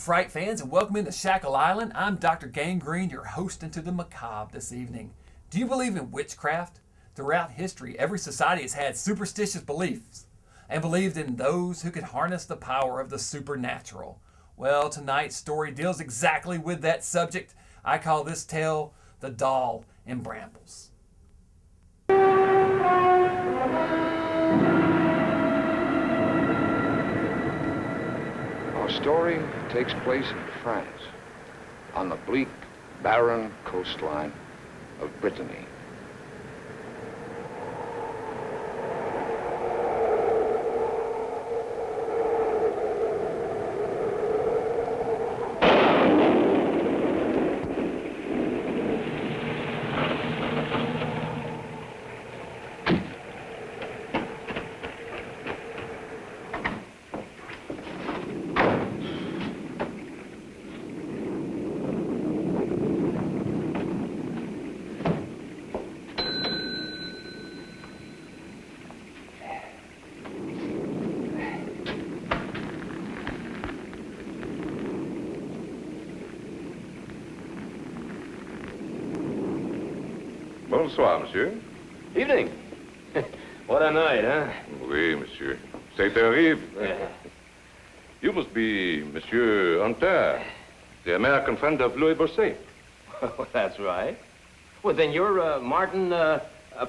Fright fans, and welcome into Shackle Island. I'm Dr. Gangrene, your host into the macabre this evening. Do you believe in witchcraft? Throughout history, every society has had superstitious beliefs and believed in those who could harness the power of the supernatural. Well, tonight's story deals exactly with that subject. I call this tale The Doll in Brambles. Our story takes place in France, on the bleak, barren coastline of Brittany. Bonsoir, monsieur. Evening. What a night, huh? Oui, monsieur. C'est terrible. Yeah. You must be Monsieur Hunter, the American friend of Louis Bosset. That's right. Well, then you're Martin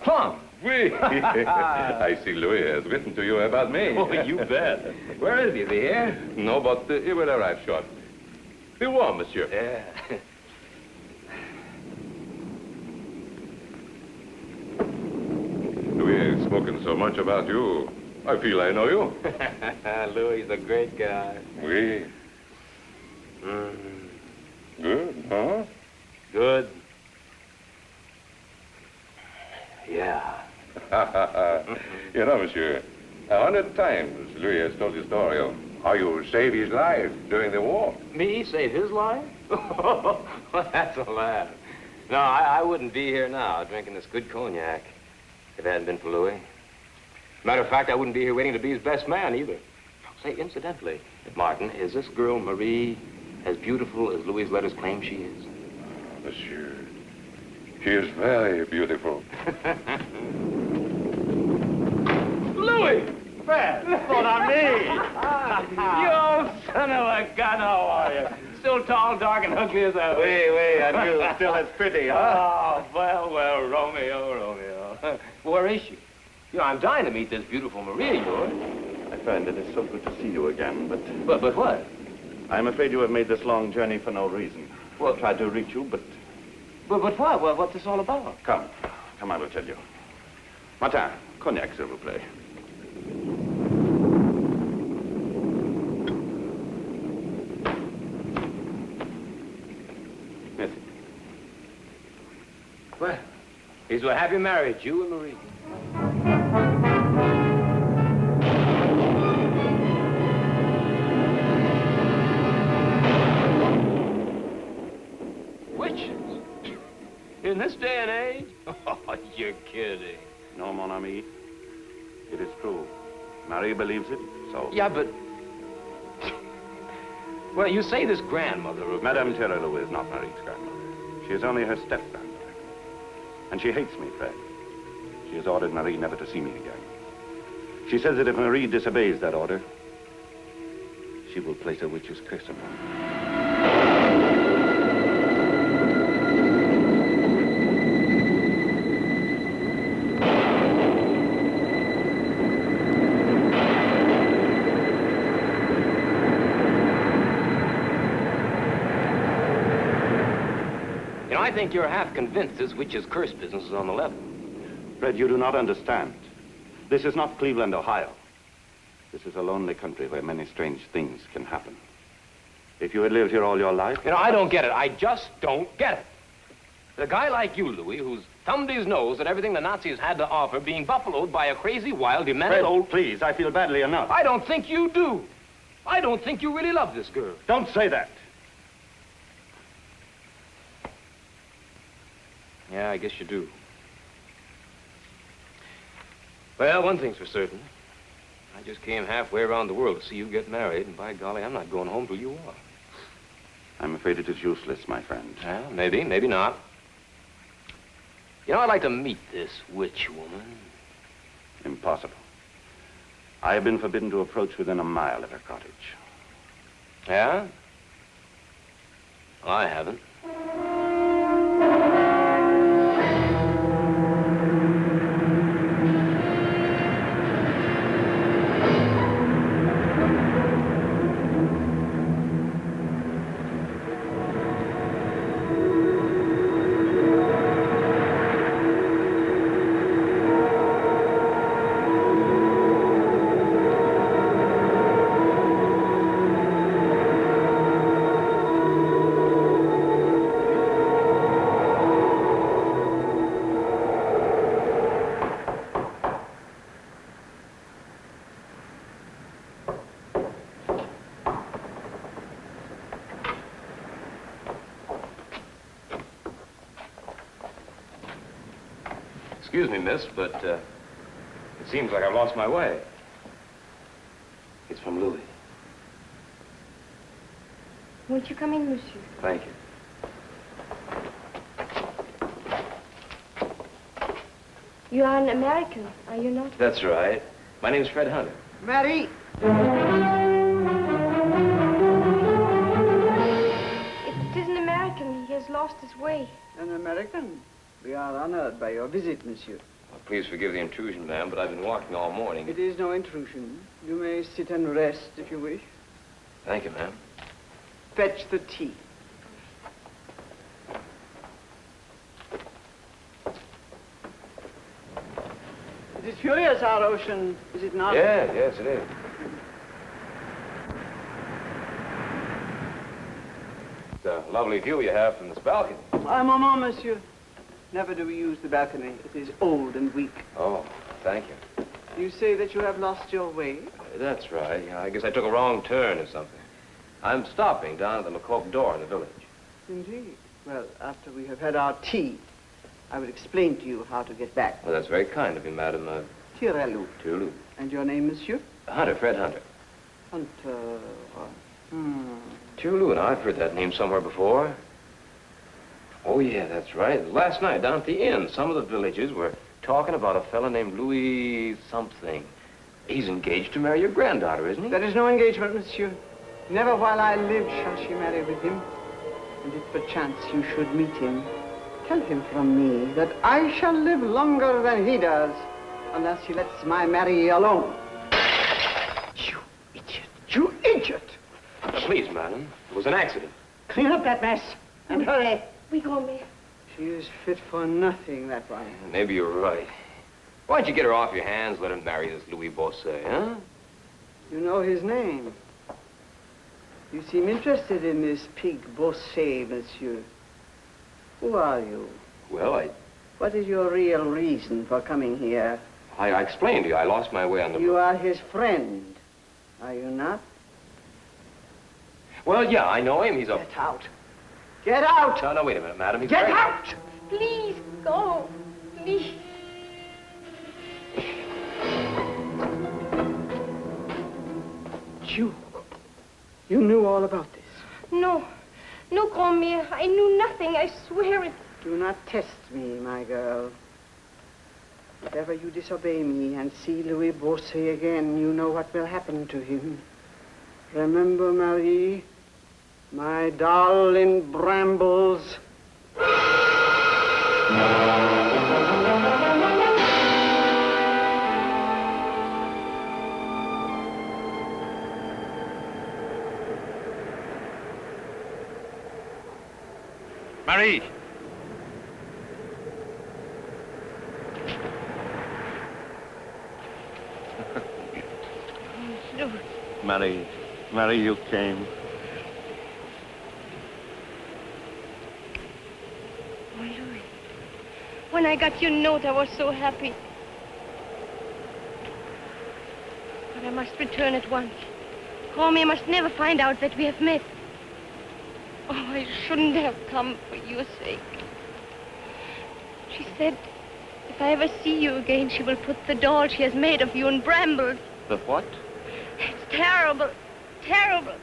Plum. Oui. I see Louis has written to you about me. Oh, you bet. Where is he? Is he here? No, but he will arrive shortly. Be warm, monsieur. Yeah. Louis has spoken so much about you. I feel I know you. Louis is a great guy. Oui. Good, huh? Good. Yeah. You know, monsieur, 100 times Louis has told the story of how you saved his life during the war. Me save his life? Well, that's a laugh. No, I wouldn't be here now drinking this good cognac if it hadn't been for Louis. Matter of fact, I wouldn't be here waiting to be his best man either. Say, incidentally, Martin, is this girl Marie as beautiful as Louis' letters claim she is? Monsieur, she is very beautiful. Louis! Fred, thought on me. You old son of a gun, how are you? Still tall, dark, and ugly as ever. Oui, and you still as pretty, huh? Oh, well, Romeo. Where is she? You know, I'm dying to meet this beautiful Maria of yours. My friend, it is so good to see you again, but But what? I'm afraid you have made this long journey for no reason. Well, I tried to reach you, but But what? What's this all about? come, I will tell you. Martin, cognac, s'il vous plaît. Merci. Well, he's a happy marriage, you and Marie. Witches? In this day and age? Oh, you're kidding. No, mon ami. It is true. Marie believes it, so... Yeah, but... Well, you say this grandmother of... Madame Tirelou is not Marie's grandmother. She is only her step-grandmother. And she hates me, Fred. She has ordered Marie never to see me again. She says that if Marie disobeys that order, she will place a witch's curse on her. You know, I think you're half convinced this witch's curse business is on the level. Fred, you do not understand. This is not Cleveland, Ohio. This is a lonely country where many strange things can happen. If you had lived here all your life... You know, I don't get it. I just don't get it. A guy like you, Louis, who's thumbed his nose at everything the Nazis had to offer, being buffaloed by a crazy, wild, demented Fred, old... please, I feel badly enough. I don't think you do. I don't think you really love this girl. Don't say that. Yeah, I guess you do. Well, one thing's for certain. I just came halfway around the world to see you get married, and by golly, I'm not going home till you are. I'm afraid it is useless, my friend. Well, maybe, maybe not. You know, I'd like to meet this witch woman. Impossible. I have been forbidden to approach within a mile of her cottage. Yeah? I haven't. Excuse me, miss, but it seems like I've lost my way. It's from Louis. Won't you come in, monsieur? Thank you. You are an American, are you not? That's right. My name's Fred Hunter. Marie! It is an American. He has lost his way. An American? We are honored by your visit, monsieur. Well, please forgive the intrusion, ma'am, but I've been walking all morning. It is no intrusion. You may sit and rest if you wish. Thank you, ma'am. Fetch the tea. It is furious, our ocean, is it not? Yes, it is. It's a lovely view you have from this balcony. Un moment, monsieur. Never do we use the balcony. It is old and weak. Oh, thank you. You say that you have lost your way? That's right. I guess I took a wrong turn or something. I'm stopping down at the McCoke door in the village. Indeed. Well, after we have had our tea, I will explain to you how to get back. Well, that's very kind of you, Madame Tirelou. Tirelou. And your name, monsieur? Hunter, Fred Hunter. Hunter. Tirelou, and I've heard that name somewhere before. Oh, yeah, that's right. Last night down at the inn, some of the villagers were talking about a fellow named Louis something. He's engaged to marry your granddaughter, isn't he? There is no engagement, monsieur. Never while I live shall she marry with him. And if perchance you should meet him, tell him from me that I shall live longer than he does, unless he lets my Mary alone. You idiot! You idiot! Please, madam. It was an accident. Clean up that mess and hurry. We go, me. She is fit for nothing, that one. Maybe you're right. Why don't you get her off your hands, let him marry this Louis Bosset, huh? You know his name. You seem interested in this pig Bosset, monsieur. Who are you? Well, What is your real reason for coming here? I explained to you. I lost my way on the... You are his friend, are you not? Well, yeah, I know him. He's a... Get out. Get out! No, wait a minute, madam. He's Get very... out! Please, go. Please. You knew all about this. No. No, grand-mère. I knew nothing. I swear it. Do not test me, my girl. If ever you disobey me and see Louis Bosset again, you know what will happen to him. Remember, Marie, my doll in Brambles. Marie! Marie, you came. Oh, Louis. When I got your note, I was so happy. But I must return at once. Cormier must never find out that we have met. Oh, I shouldn't have come for your sake. She said, if I ever see you again, she will put the doll she has made of you in Brambles. The what? It's terrible, terrible.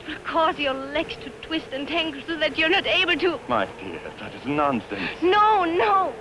It will cause your legs to twist and tangle so that you're not able to... My dear, that is nonsense. No, no.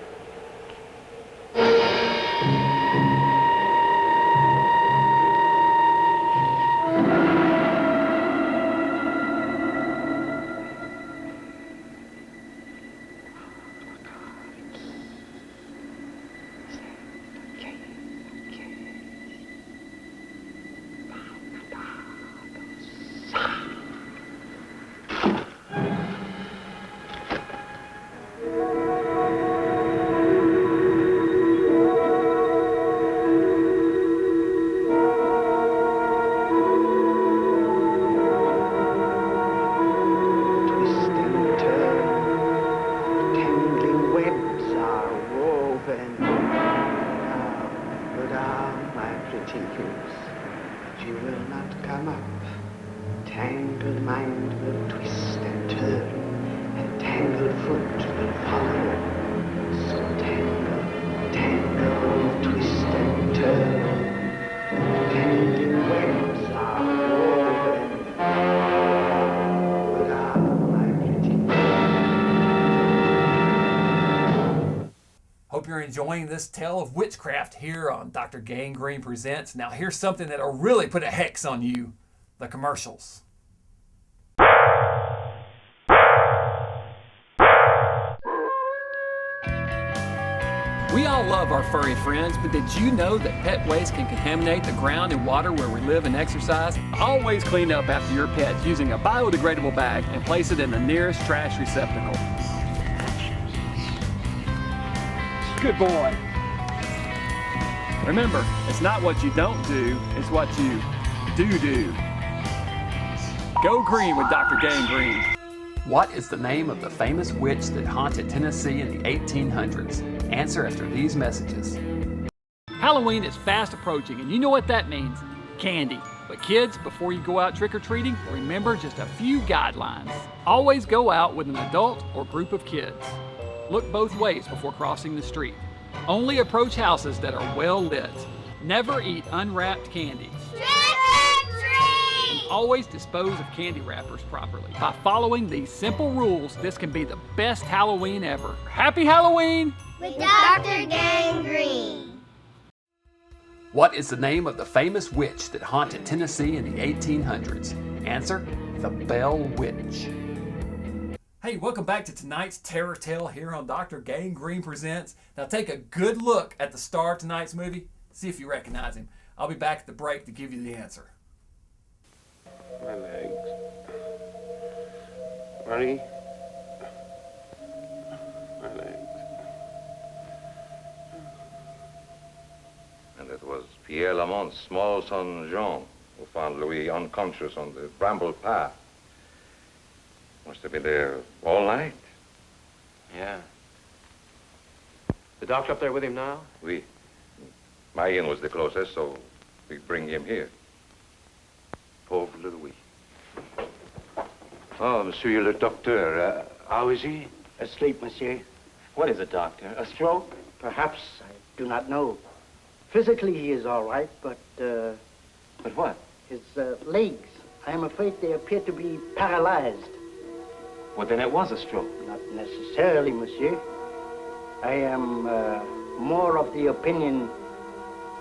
Hope you're enjoying this tale of witchcraft here on Dr. Gangrene Presents. Now here's something that'll really put a hex on you. The commercials. We all love our furry friends, but did you know that pet waste can contaminate the ground and water where we live and exercise? Always clean up after your pet using a biodegradable bag and place it in the nearest trash receptacle. Good boy. Remember, it's not what you don't do, it's what you do. Go green with Dr. Gangrene. What is the name of the famous witch that haunted Tennessee in the 1800s? Answer after these messages. Halloween is fast approaching, and you know what that means. Candy. But kids, before you go out trick-or-treating, remember just a few guidelines. Always go out with an adult or group of kids. Look both ways before crossing the street. Only approach houses that are well lit. Never eat unwrapped candy. And always dispose of candy wrappers properly. By following these simple rules, this can be the best Halloween ever. Happy Halloween! With Dr. Gangrene. What is the name of the famous witch that haunted Tennessee in the 1800s? Answer, the Bell Witch. Hey, welcome back to tonight's terror tale here on Dr. Gangrene Presents. Now take a good look at the star of tonight's movie. See if you recognize him. I'll be back at the break to give you the answer. My legs. Marie. My legs. And it was Pierre Lamont's small son, Jean, who found Louis unconscious on the Bramble path. Must have been there all night. Yeah. The doctor up there with him now? Oui. My inn was the closest, so we bring him here. Pauvre Louis. Oh, monsieur le docteur, how is he? Asleep, monsieur. What is it, doctor? A stroke? Perhaps, I do not know. Physically, he is all right, but, But what? his legs, I am afraid they appear to be paralyzed. Well, then it was a stroke. Not necessarily, monsieur. I am more of the opinion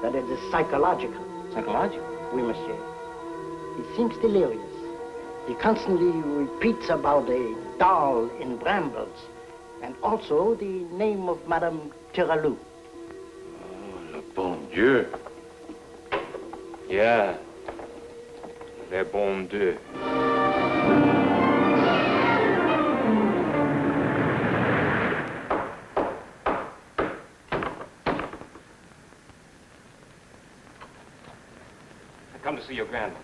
that it is psychological. Psychological? Oui, monsieur. He seems delirious. He constantly repeats about a doll in Brambles, and also the name of Madame Tirelou. Oh, le bon Dieu. Yeah. Le bon Dieu. I come to see your grandma.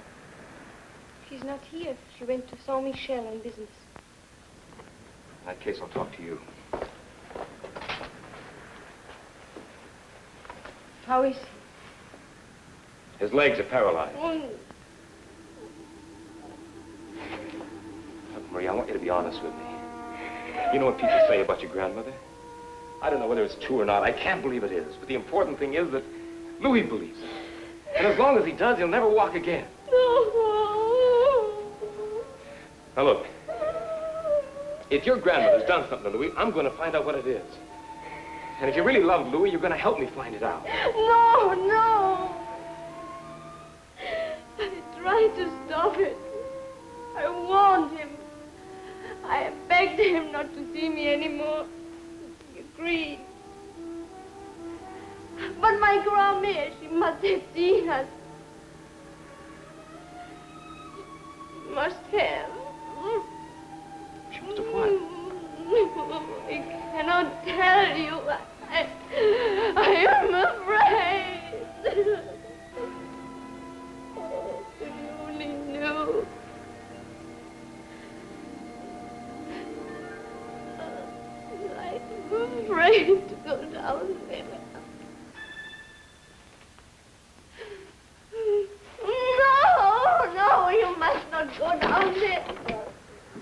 She's not here. She went to Saint Michel on business. In that case, I'll talk to you. How is he? His legs are paralyzed. Oh, Look, Marie, I want you to be honest with me. You know what people say about your grandmother? I don't know whether it's true or not. I can't believe it is. But the important thing is that Louis believes it. And as long as he does, he'll never walk again. Now, look. If your grandmother's done something to Louis, I'm going to find out what it is. And if you really love Louis, you're going to help me find it out. No, no. I tried to stop it. I warned him. I begged him not to see me anymore. He agreed. But my grand-mère, she must have seen us. She must have. She must have what? I cannot tell you. I am afraid. Oh, if you only knew. I'm afraid to go down there. No, no, you must not go down there.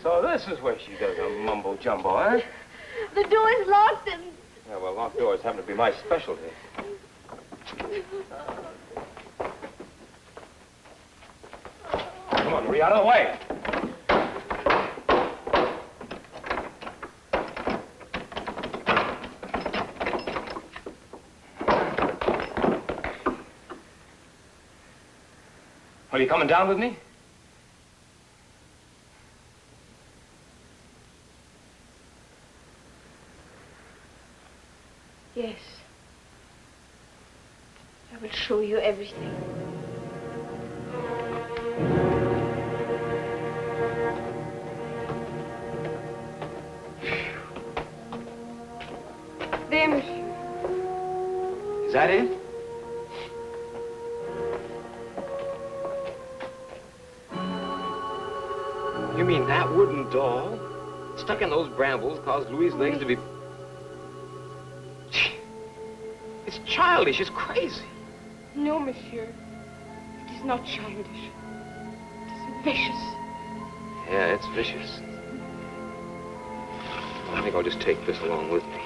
So this is where she does a mumbo-jumbo, eh? The door is locked and... Yeah, well, locked doors happen to be my specialty. Come on, Marie, out of the way. Are you coming down with me? Yes. I will show you everything. There, monsieur. Is that it? You mean that wooden doll stuck in those brambles caused Louis' legs to be... It's childish. It's crazy. No, monsieur. It is not childish. It is vicious. Yeah, it's vicious. I think I'll just take this along with me.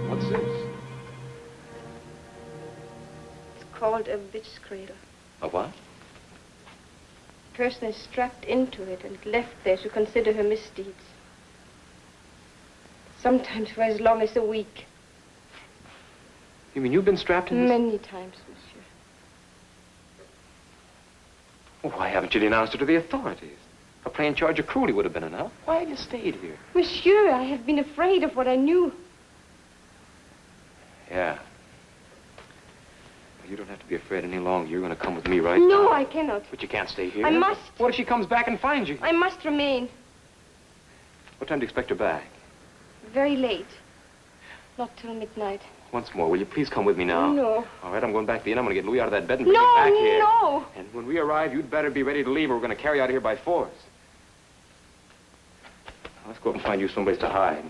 What's this? It's called a witch's cradle. A what? A person is strapped into it and left there to consider her misdeeds. Sometimes for as long as a week. You mean you've been strapped in this? Many times, monsieur. Well, why haven't you denounced her to the authorities? A plain charge of cruelty would have been enough. Why have you stayed here? Monsieur, I have been afraid of what I knew. Yeah. Well, you don't have to be afraid any longer. You're going to come with me right now. No, I cannot. But you can't stay here. I must. What if she comes back and finds you? I must remain. What time do you expect her back? Very late. Not till midnight. Once more, will you please come with me now? No. All right, I'm going back to the inn. I'm going to get Louis out of that bed and bring No, him back here. no. And when we arrive, you'd better be ready to leave or we're going to carry you out of here by force. Now, let's go up and find you someplace to hide.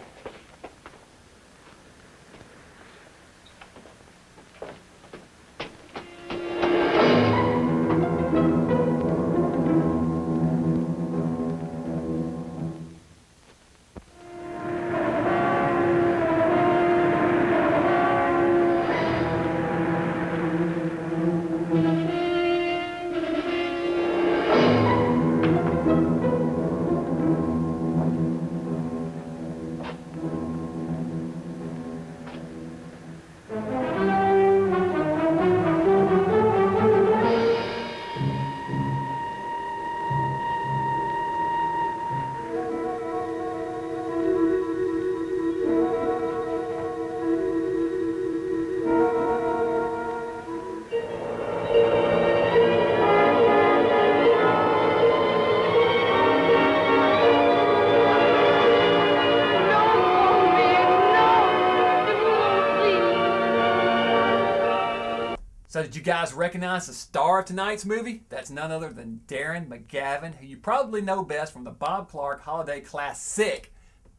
So did you guys recognize the star of tonight's movie? That's none other than Darren McGavin, who you probably know best from the Bob Clark holiday classic,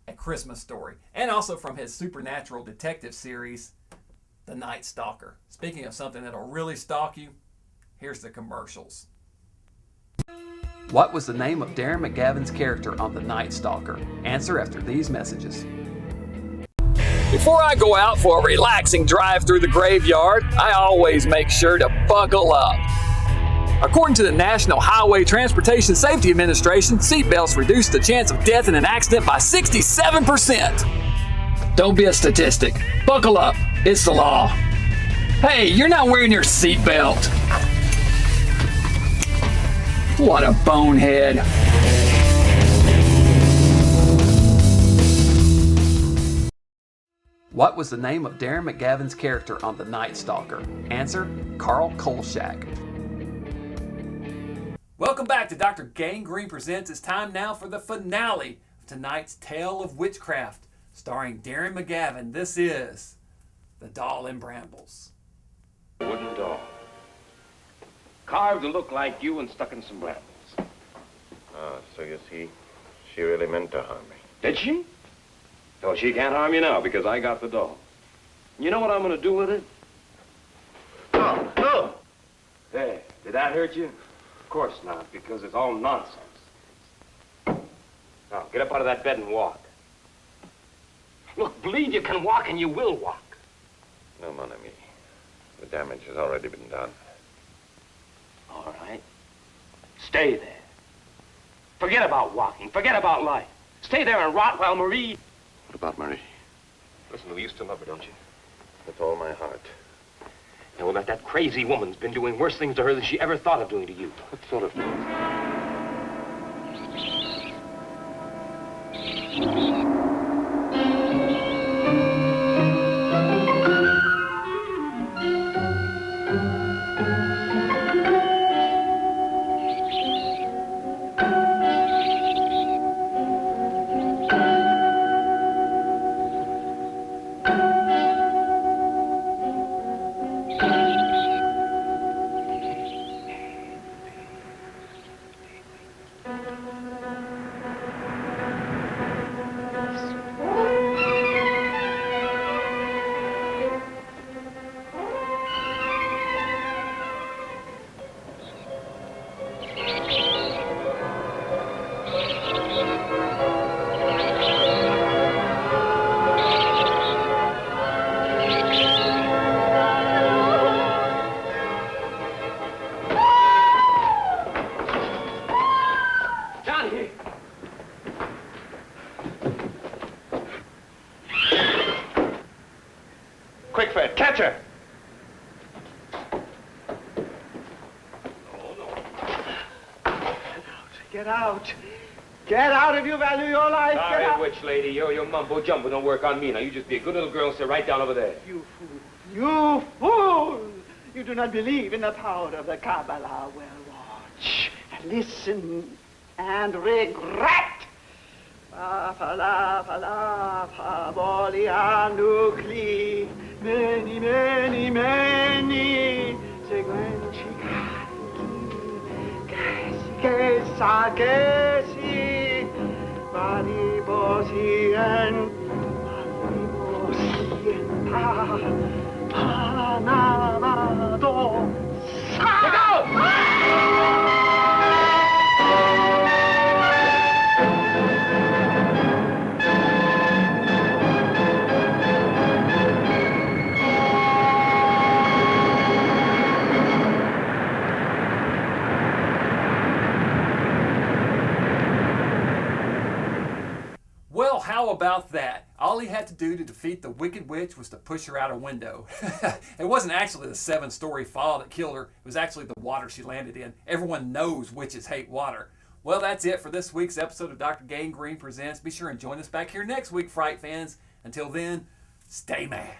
A Christmas Story, and also from his supernatural detective series, The Night Stalker. Speaking of something that'll really stalk you, here's the commercials. What was the name of Darren McGavin's character on The Night Stalker? Answer after these messages. Before I go out for a relaxing drive through the graveyard, I always make sure to buckle up. According to the National Highway Transportation Safety Administration, seatbelts reduce the chance of death in an accident by 67%. Don't be a statistic. Buckle up. It's the law. Hey, you're not wearing your seatbelt. What a bonehead. What was the name of Darren McGavin's character on The Night Stalker? Answer, Carl Kolchak. Welcome back to Dr. Gangrene Presents. It's time now for the finale of tonight's Tale of Witchcraft, starring Darren McGavin. This is The Doll in Brambles. Wooden doll. Carved to look like you and stuck in some brambles. Ah, so you see, she really meant to harm me. Did she? Oh, she can't harm you now because I got the doll. You know what I'm going to do with it? Oh, oh! Hey, did that hurt you? Of course not, because it's all nonsense. Now, get up out of that bed and walk. Look, believe you can walk and you will walk. No, mon ami. The damage has already been done. All right. Stay there. Forget about walking. Forget about life. Stay there and rot while Marie... What about Marie? Listen, you still love her, don't you? With all my heart. Yeah, well, that crazy woman's been doing worse things to her than she ever thought of doing to you. What sort of thing? Quick, Fred, catch her! Get out. Get out if you value your life. Get Sorry, out. witch lady. Your mumbo-jumbo don't work on me. Now, you just be a good little girl and sit right down over there. You fool. You fool. You do not believe in the power of the Kabbalah. Well, watch, listen, and regret. Many, many, many. Kesi, Bali Bosien, Panamado. Look out! Well, how about that? All he had to do to defeat the Wicked Witch was to push her out a window. It wasn't actually the 7-story fall that killed her. It was actually the water she landed in. Everyone knows witches hate water. Well, that's it for this week's episode of Dr. Gangrene Presents. Be sure and join us back here next week, Fright fans. Until then, stay mad.